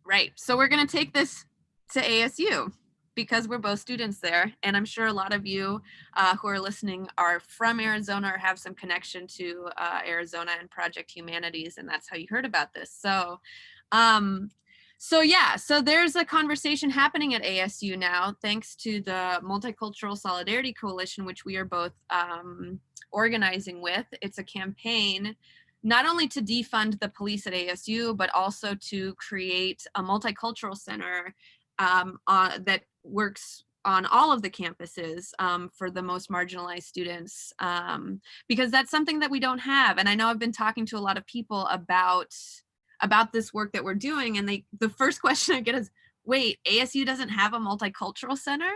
Right. So we're going to take this to ASU because we're both students there. And I'm sure a lot of you who are listening are from Arizona or have some connection to Arizona and Project Humanities. And that's how you heard about this. Um, so there's a conversation happening at ASU now, thanks to the Multicultural Solidarity Coalition, which we are both organizing with. It's a campaign not only to defund the police at ASU, but also to create a multicultural center that works on all of the campuses for the most marginalized students, because that's something that we don't have. And I know I've been talking to a lot of people about this work that we're doing, and the first question I get is, wait, ASU doesn't have a multicultural center?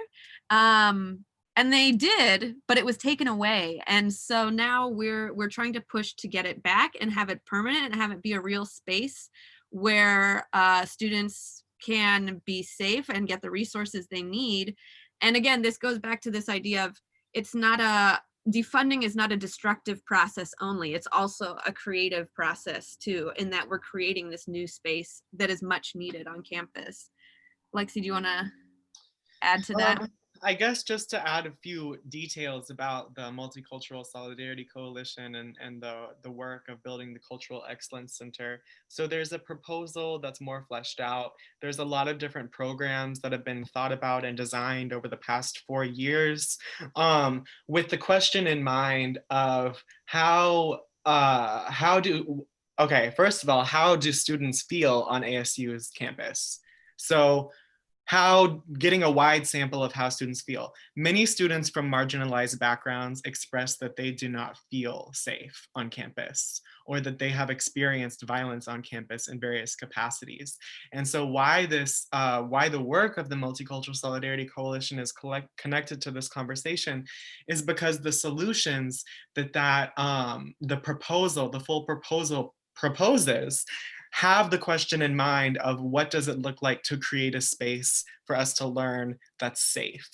And they did, but it was taken away. And so now we're trying to push to get it back and have it permanent and have it be a real space where students can be safe and get the resources they need. And again, this goes back to this idea of defunding is not a destructive process only. It's also a creative process too, in that we're creating this new space that is much needed on campus. Lexi, do you want to add to that? I guess just to add a few details about the Multicultural Solidarity Coalition and the work of building the Cultural Excellence Center. So there's a proposal that's more fleshed out. There's a lot of different programs that have been thought about and designed over the past 4 years, with the question in mind of first of all, how do students feel on ASU's campus? So getting a wide sample of how students feel. Many students from marginalized backgrounds express that they do not feel safe on campus, or that they have experienced violence on campus in various capacities. And so why the work of the Multicultural Solidarity Coalition is connected to this conversation is because the solutions that the full proposal proposes have the question in mind of what does it look like to create a space for us to learn that's safe.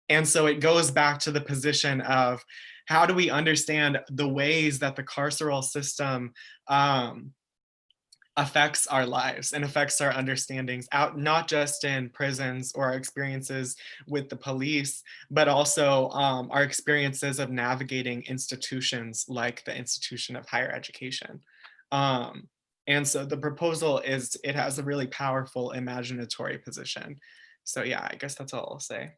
And so it goes back to the position of how do we understand the ways that the carceral system affects our lives and affects our understandings out, not just in prisons or our experiences with the police, but also our experiences of navigating institutions like the institution of higher education. And so the proposal it has a really powerful imaginatory position. So yeah, I guess that's all I'll say.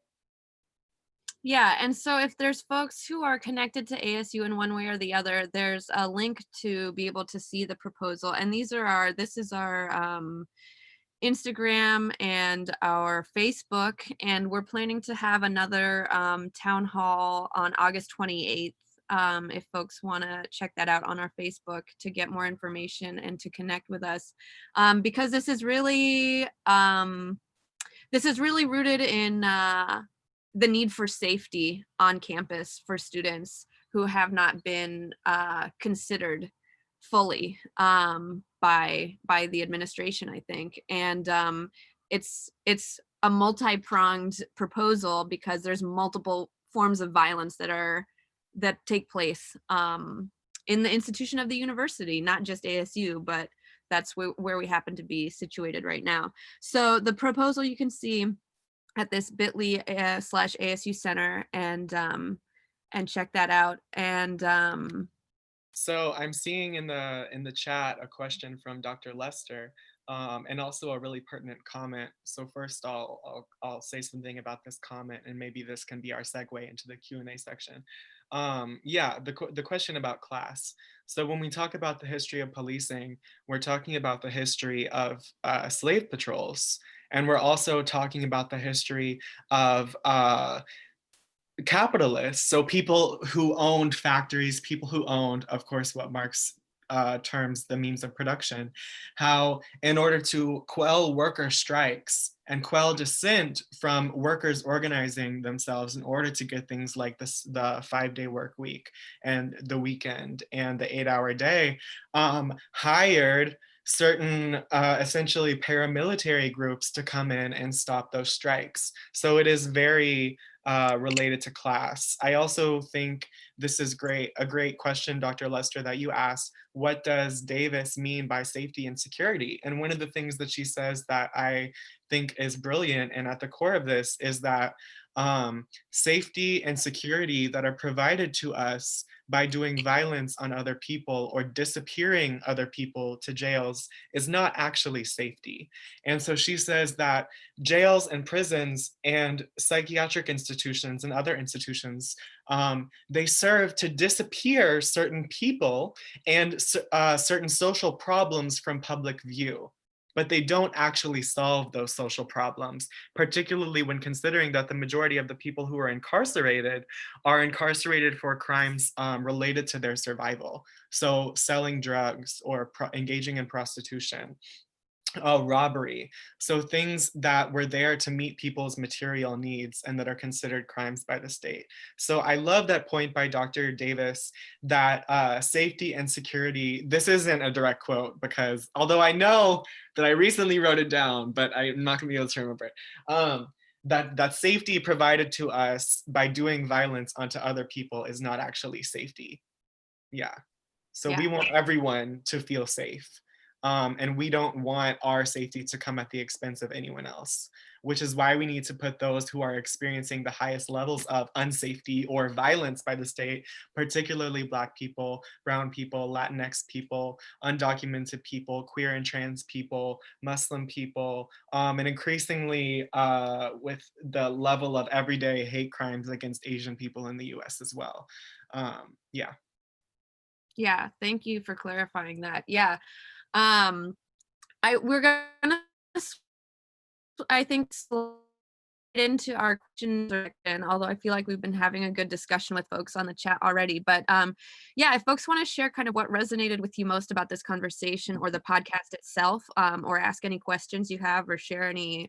Yeah, and so if there's folks who are connected to ASU in one way or the other, there's a link to be able to see the proposal. And this is our Instagram and our Facebook, and we're planning to have another town hall on August 28th. If folks want to check that out on our Facebook to get more information and to connect with us, because this is really rooted in the need for safety on campus for students who have not been considered fully by the administration, I think. And it's a multi-pronged proposal because there's multiple forms of violence that take place in the institution of the university, not just ASU, but that's where we happen to be situated right now. So the proposal you can see at this bit.ly/ASU Center, and check that out. And so I'm seeing in the chat a question from Dr. Lester, and also a really pertinent comment. So first I'll say something about this comment, and maybe this can be our segue into the Q&A section. Yeah, the question about class. So when we talk about the history of policing, we're talking about the history of slave patrols, and we're also talking about the history of capitalists, so people who owned factories, people who owned, of course, what Marx terms the means of production, how in order to quell worker strikes and quell dissent from workers organizing themselves in order to get things like this, the 5-day work week and the weekend and the 8-hour day, hired certain essentially paramilitary groups to come in and stop those strikes. So it is very related to class. I also think this is a great question, Dr. Lester, that you asked. What does Davis mean by safety and security? And one of the things that she says that I think is brilliant and at the core of this is that safety and security that are provided to us by doing violence on other people or disappearing other people to jails is not actually safety. And so she says that jails and prisons and psychiatric institutions and other institutions, they serve to disappear certain people and certain social problems from public view, but they don't actually solve those social problems, particularly when considering that the majority of the people who are incarcerated for crimes related to their survival. So selling drugs or engaging in prostitution, robbery. So things that were there to meet people's material needs and that are considered crimes by the state. So I love that point by Dr. Davis that safety and security, this isn't a direct quote because although I know that I recently wrote it down, but I'm not gonna be able to remember it. That safety provided to us by doing violence onto other people is not actually safety. Yeah. So Yeah. we want everyone to feel safe. And we don't want our safety to come at the expense of anyone else, which is why we need to put those who are experiencing the highest levels of unsafety or violence by the state, particularly Black people, Brown people, Latinx people, undocumented people, queer and trans people, Muslim people, and increasingly with the level of everyday hate crimes against Asian people in the US as well. Yeah. Yeah, thank you for clarifying that. Yeah. Um, we're gonna I think slide into our questions section, although I feel like we've been having a good discussion with folks on the chat already. But yeah, if folks want to share kind of what resonated with you most about this conversation or the podcast itself, or ask any questions you have or share any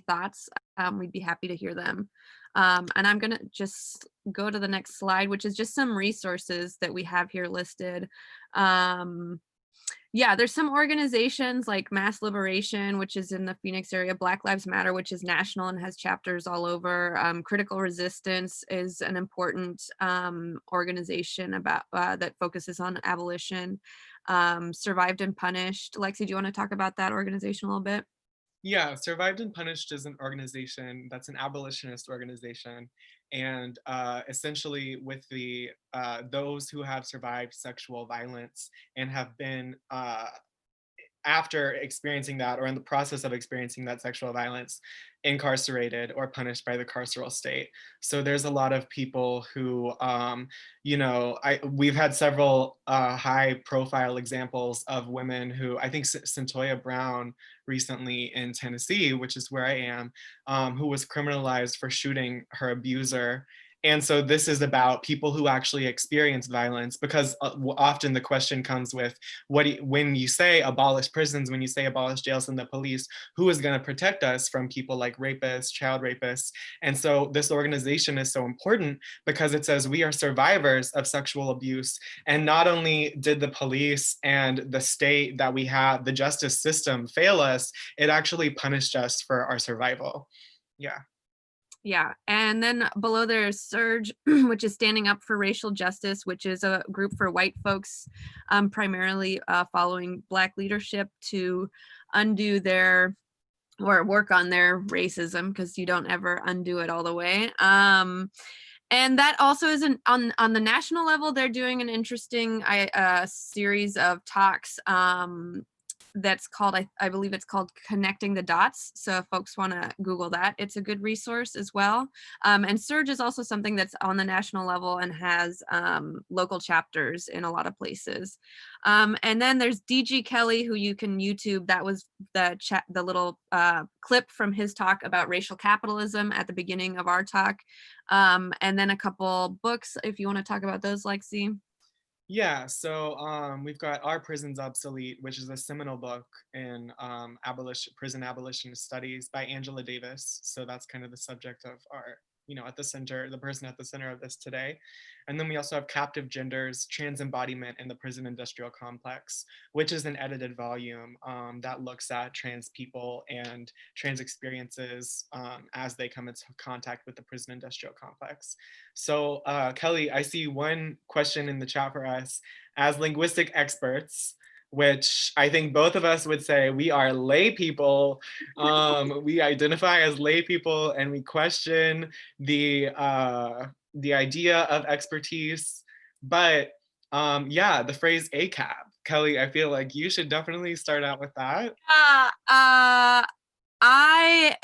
thoughts, we'd be happy to hear them. And I'm gonna just go to the next slide, which is just some resources that we have here listed. Yeah, there's some organizations like Mass Liberation, which is in the Phoenix area, Black Lives Matter, which is national and has chapters all over. Critical Resistance is an important organization about that focuses on abolition. Survived and Punished. Lexi, do you want to talk about that organization a little bit? Yeah, Survived and Punished is an organization that's an abolitionist organization, and essentially with the those who have survived sexual violence and have been after experiencing that or in the process of experiencing that sexual violence incarcerated or punished by the carceral state. So there's a lot of people who we've had several high profile examples of women who I think Centoya Brown recently in Tennessee, which is where I am, who was criminalized for shooting her abuser. And so this is about people who actually experience violence, because often the question comes with when you say abolish prisons, when you say abolish jails and the police, who is going to protect us from people like rapists, child rapists? And so this organization is so important because it says we are survivors of sexual abuse. And not only did the police and the state that we have, the justice system fail us, it actually punished us for our survival. Yeah. Yeah, and then below there's Surge, which is Standing Up for Racial Justice, which is a group for white folks, primarily following Black leadership to undo their or work on their racism, because you don't ever undo it all the way. And that also is on the national level. They're doing an interesting series of talks that's called, I believe it's called Connecting the Dots. So if folks want to Google that, it's a good resource as well. And Surge is also something that's on the national level and has local chapters in a lot of places. And then there's DG Kelly, who you can YouTube. That was the little clip from his talk about racial capitalism at the beginning of our talk. And then a couple books, if you want to talk about those, Lexi. Yeah, so we've got Our Prison's Obsolete, which is a seminal book in prison abolition studies by Angela Davis. So that's kind of the subject of our at the center, the person at the center of this today. And then we also have Captive Genders, Trans Embodiment in the Prison Industrial Complex, which is an edited volume that looks at trans people and trans experiences as they come into contact with the prison industrial complex. So Kelly, I see one question in the chat for us. As linguistic experts, which I think both of us would say we are lay people. We identify as lay people and we question the idea of expertise. But yeah, the phrase ACAB. Kelly, I feel like you should definitely start out with that. I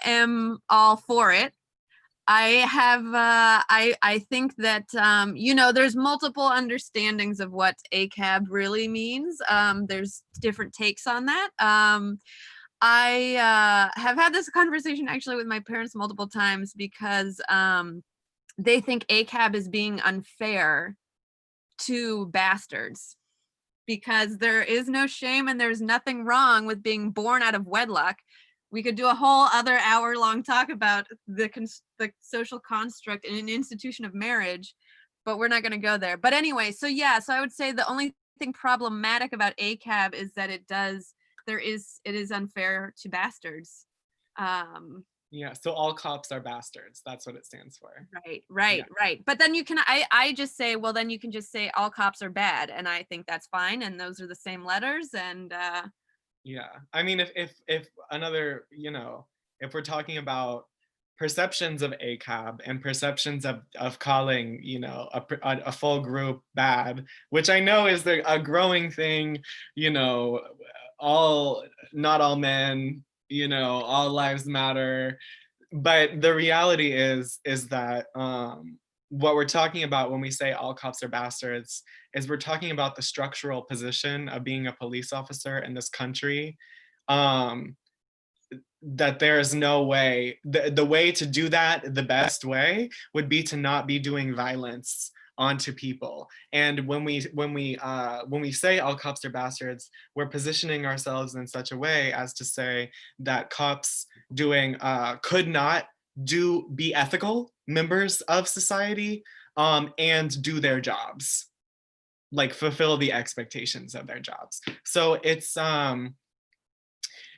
am all for it. I think that there's multiple understandings of what ACAB really means. There's different takes on that. I have had this conversation actually with my parents multiple times because they think ACAB is being unfair to bastards because there is no shame and there's nothing wrong with being born out of wedlock. We could do a whole other hour-long talk about the social construct in an institution of marriage, but we're not going to go there. But anyway, so I would say the only thing problematic about ACAB is that it is unfair to bastards. Yeah, so all cops are bastards. That's what it stands for. Right. But then I just say, well, then you can just say all cops are bad, and I think that's fine, and those are the same letters, and yeah, I mean, if another, if we're talking about perceptions of ACAB and perceptions of calling, a full group bad, which I know is a growing thing, not all men, all lives matter. But the reality is that what we're talking about when we say all cops are bastards is we're talking about the structural position of being a police officer in this country. That there is no way, the way to do that, the best way would be to not be doing violence onto people. And when we say all cops are bastards, we're positioning ourselves in such a way as to say that cops doing could not be ethical members of society and do their jobs, like fulfill the expectations of their jobs. So it's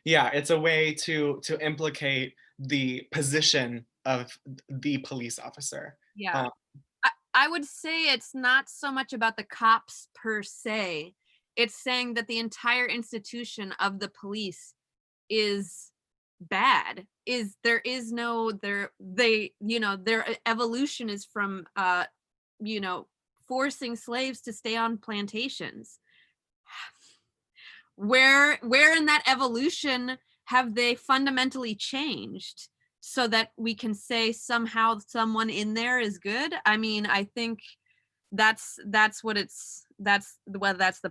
it's a way to implicate the position of the police officer. yeah. I would say it's not so much about the cops per se. It's saying that the entire institution of the police is bad. Their evolution is from forcing slaves to stay on plantations. Where in that evolution have they fundamentally changed so that we can say somehow someone in there is good? I mean, I think that's the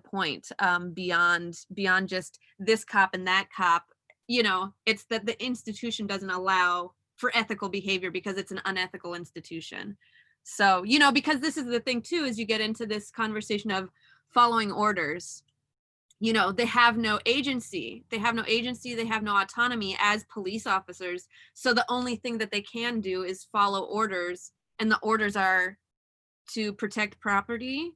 point. Beyond just this cop and that cop, it's that the institution doesn't allow for ethical behavior because it's an unethical institution. So, because this is the thing too, is you get into this conversation of following orders. They have no agency, they have no autonomy as police officers. So the only thing that they can do is follow orders, and the orders are to protect property,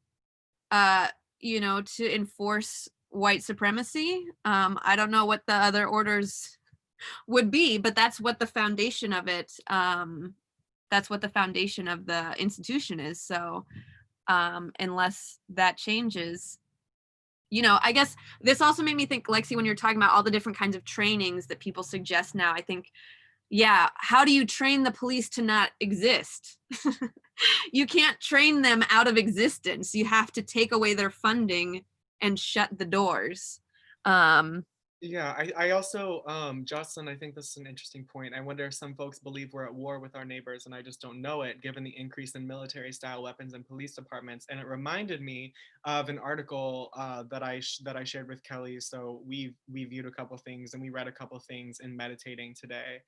to enforce white supremacy. I don't know what the other orders would be, but that's what the foundation of it, that's what the foundation of the institution is. So unless that changes, I guess this also made me think, Lexi, when you're talking about all the different kinds of trainings that people suggest now, I think, how do you train the police to not exist? You can't train them out of existence. You have to take away their funding and shut the doors. Yeah, I also, Jocelyn, I think this is an interesting point. I wonder if some folks believe we're at war with our neighbors and I just don't know it, given the increase in military style weapons in police departments. And it reminded me of an article that I shared with Kelly. So we viewed a couple things and we read a couple things in meditating today.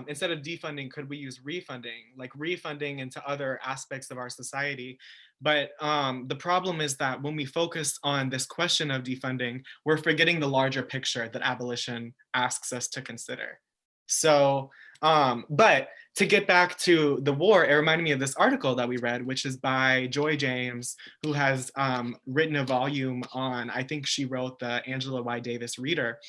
Instead of defunding, could we use refunding, like refunding into other aspects of our society? But the problem is that when we focus on this question of defunding, we're forgetting the larger picture that abolition asks us to consider. So, but to get back to the war, it reminded me of this article that we read, which is by Joy James, who has written a volume on, I think she wrote the Angela Y. Davis Reader.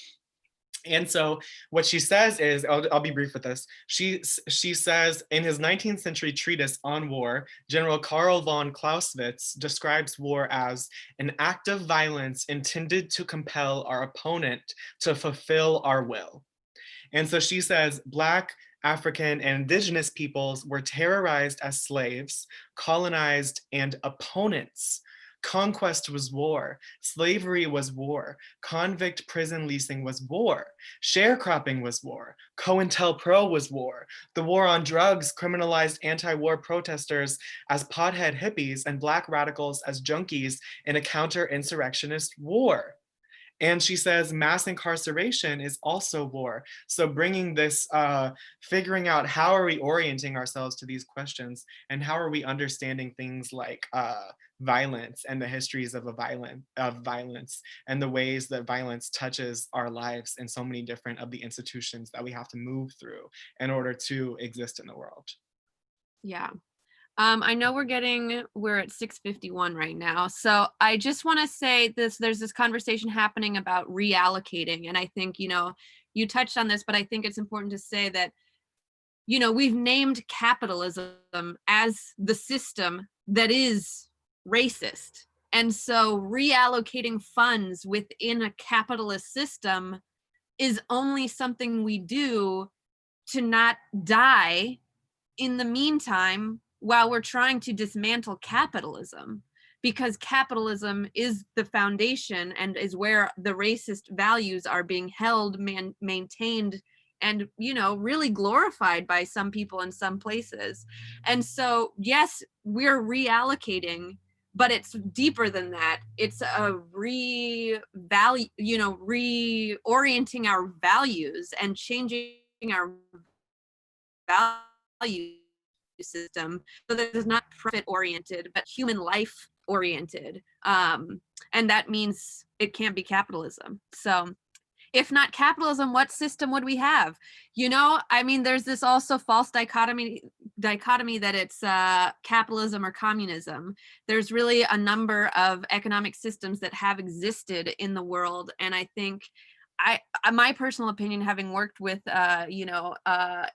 And so what she says is, I'll be brief with this. She says in his 19th century treatise on war, General Karl von Clausewitz describes war as an act of violence intended to compel our opponent to fulfill our will. And so she says, Black, African, and indigenous peoples were terrorized as slaves, colonized, and opponents. Conquest was war. Slavery was war. Convict prison leasing was war. Sharecropping was war. COINTELPRO was war. The war on drugs criminalized anti-war protesters as pothead hippies and Black radicals as junkies in a counter-insurrectionist war. And she says mass incarceration is also war. So bringing this, figuring out how are we orienting ourselves to these questions, and how are we understanding things like violence and the histories of violence and the ways that violence touches our lives in so many different of the institutions that we have to move through in order to exist in the world. Yeah. I know we're at 6:51 right now. So I just want to say this, there's this conversation happening about reallocating. And I think, you touched on this, but I think it's important to say that, we've named capitalism as the system that is racist. And so reallocating funds within a capitalist system is only something we do to not die in the meantime while we're trying to dismantle capitalism, because capitalism is the foundation and is where the racist values are being held, maintained, and really glorified by some people in some places. And so yes, we're reallocating, but it's deeper than that. It's a reorienting our values and changing our value system so that it's not profit oriented but human life oriented, and that means it can't be capitalism. So if not capitalism, what system would we have? There's this also false dichotomy that it's capitalism or communism. There's really a number of economic systems that have existed in the world, and I think my personal opinion, having worked with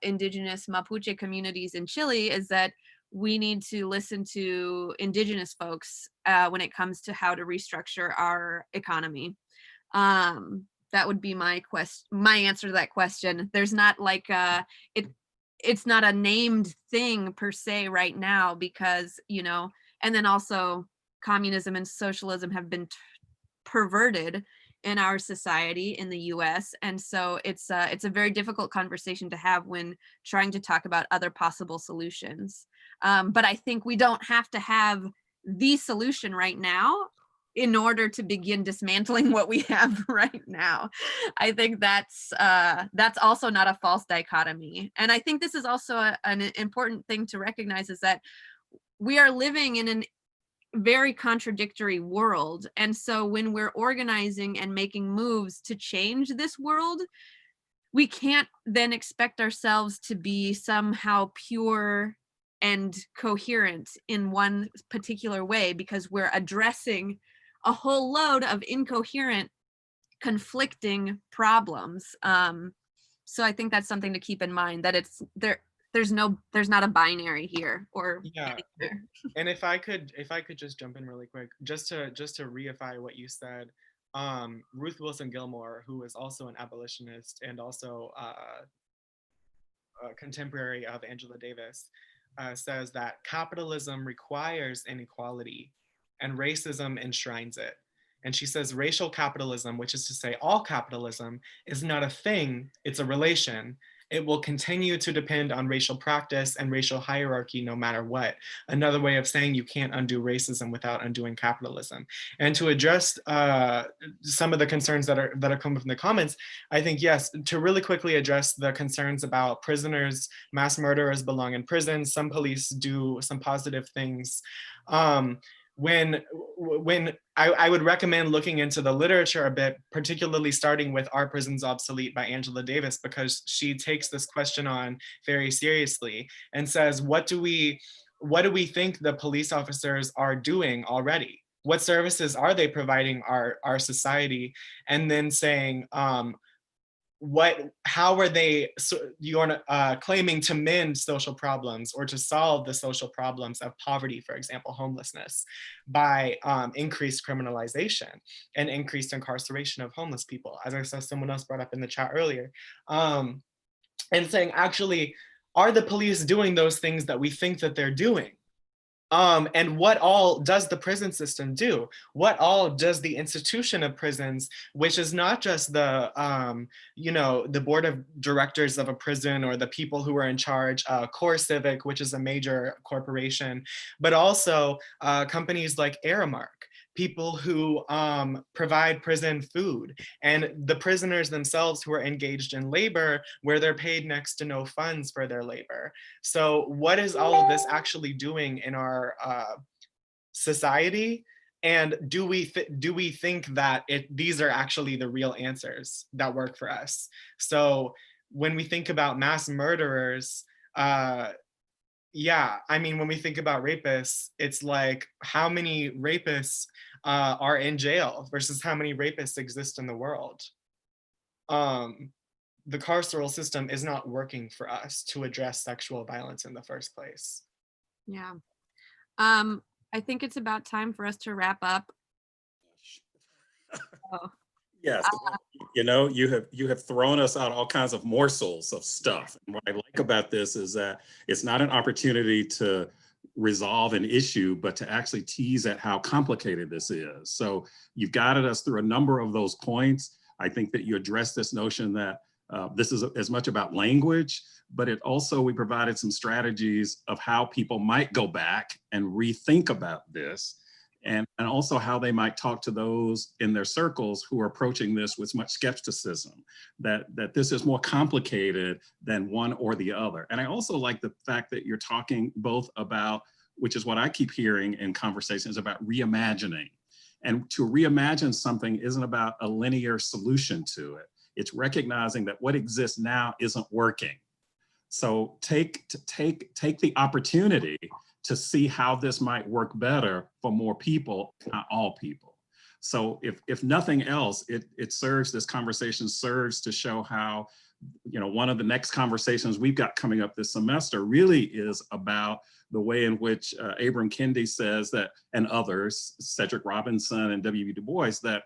indigenous Mapuche communities in Chile, is that we need to listen to indigenous folks when it comes to how to restructure our economy. That would be my answer to that question. There's not like it's not a named thing per se right now, because and then also communism and socialism have been perverted in our society in the US. And so it's a very difficult conversation to have when trying to talk about other possible solutions. But I think we don't have to have the solution right now in order to begin dismantling what we have right now. I think that's also not a false dichotomy. And I think this is also an important thing to recognize, is that we are living in an very contradictory world. And so when we're organizing and making moves to change this world, we can't then expect ourselves to be somehow pure and coherent in one particular way, because we're addressing a whole load of incoherent, conflicting problems. So I think that's something to keep in mind, that there's not a binary here or Yeah. anywhere. And if I could just jump in really quick, just to reify what you said, Ruth Wilson Gilmore, who is also an abolitionist and also a contemporary of Angela Davis, says that capitalism requires inequality and racism enshrines it. And she says racial capitalism, which is to say all capitalism, is not a thing, it's a relation. It will continue to depend on racial practice and racial hierarchy no matter what. Another way of saying you can't undo racism without undoing capitalism. And to address some of the concerns that are coming from the comments, I think, yes, to really quickly address the concerns about prisoners, mass murderers belong in prison. Some police do some positive things. when I would recommend looking into the literature a bit, particularly starting with Are Prisons Obsolete by Angela Davis, because she takes this question on very seriously and says, what do we think the police officers are doing already? What services are they providing our society? And then saying, how are they claiming to mend social problems or to solve the social problems of poverty, for example, homelessness, by increased criminalization and increased incarceration of homeless people, as I saw someone else brought up in the chat earlier, and saying, actually, are the police doing those things that we think that they're doing? And what all does the prison system do? What all does the institution of prisons, which is not just the, the board of directors of a prison or the people who are in charge, Core Civic, which is a major corporation, but also companies like Aramark, people who provide prison food, and the prisoners themselves who are engaged in labor where they're paid next to no funds for their labor. So what is all of this actually doing in our society? And do we think that these are actually the real answers that work for us? So when we think about mass murderers, yeah, I mean, when we think about rapists, it's like, how many rapists are in jail versus how many rapists exist in the world? The carceral system is not working for us to address sexual violence in the first place. Yeah. I think it's about time for us to wrap up. Oh, Yes, well, you know, you have thrown us out all kinds of morsels of stuff. And what I like about this is that it's not an opportunity to resolve an issue, but to actually tease at how complicated this is. So you've guided us through a number of those points. I think that you addressed this notion that this is as much about language, but it also, we provided some strategies of how people might go back and rethink about this. And also how they might talk to those in their circles who are approaching this with much skepticism, that this is more complicated than one or the other. And I also like the fact that you're talking both about, which is what I keep hearing in conversations, about reimagining. And to reimagine something isn't about a linear solution to it. It's recognizing that what exists now isn't working. So take the opportunity to see how this might work better for more people, not all people. So if nothing else, this conversation serves to show how, you know, one of the next conversations we've got coming up this semester really is about the way in which Ibram Kendi says that, and others, Cedric Robinson and W.E. Du Bois, that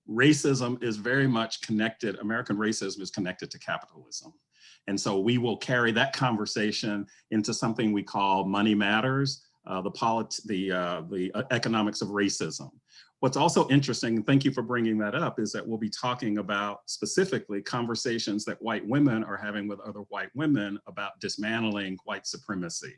racism is very much connected, American racism is connected to capitalism. And so we will carry that conversation into something we call Money Matters, the economics of racism. What's also interesting, and thank you for bringing that up, is that we'll be talking about specifically conversations that white women are having with other white women about dismantling white supremacy.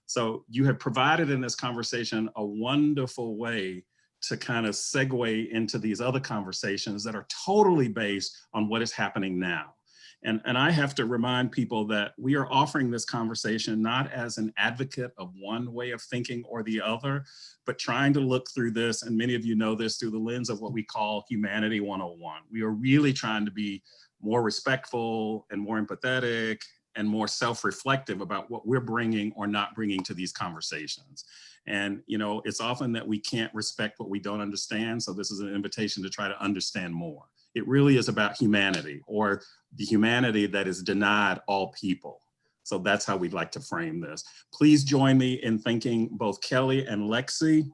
So you have provided in this conversation a wonderful way to kind of segue into these other conversations that are totally based on what is happening now. And I have to remind people that we are offering this conversation not as an advocate of one way of thinking or the other, but trying to look through this, and many of you know this, through the lens of what we call Humanity 101. We are really trying to be more respectful and more empathetic and more self-reflective about what we're bringing or not bringing to these conversations. And, you know, it's often that we can't respect what we don't understand. So this is an invitation to try to understand more. It really is about humanity, or the humanity that is denied all people. So that's how we'd like to frame this. Please join me in thanking both Kelly and Lexi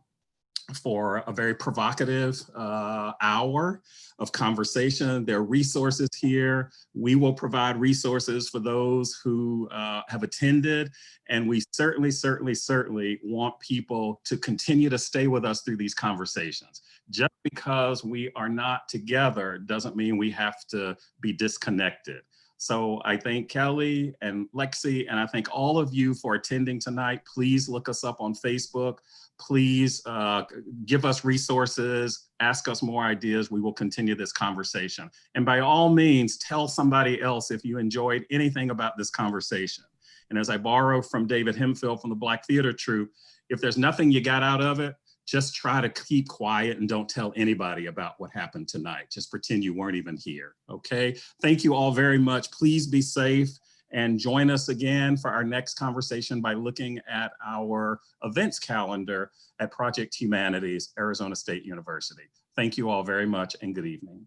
for a very provocative hour of conversation. There are resources here. We will provide resources for those who have attended. And we certainly want people to continue to stay with us through these conversations. Just because we are not together doesn't mean we have to be disconnected. So I thank Kelly and Lexi, and I thank all of you for attending tonight. Please look us up on Facebook. Please give us resources, ask us more ideas. We will continue this conversation. And by all means, tell somebody else if you enjoyed anything about this conversation. And as I borrow from David Hemphill from the Black Theater Troupe, If there's nothing you got out of it, just try to keep quiet and don't tell anybody about what happened tonight. Just pretend you weren't even here, okay? Thank you all very much. Please be safe and join us again for our next conversation by looking at our events calendar at Project Humanities, Arizona State University. Thank you all very much and good evening.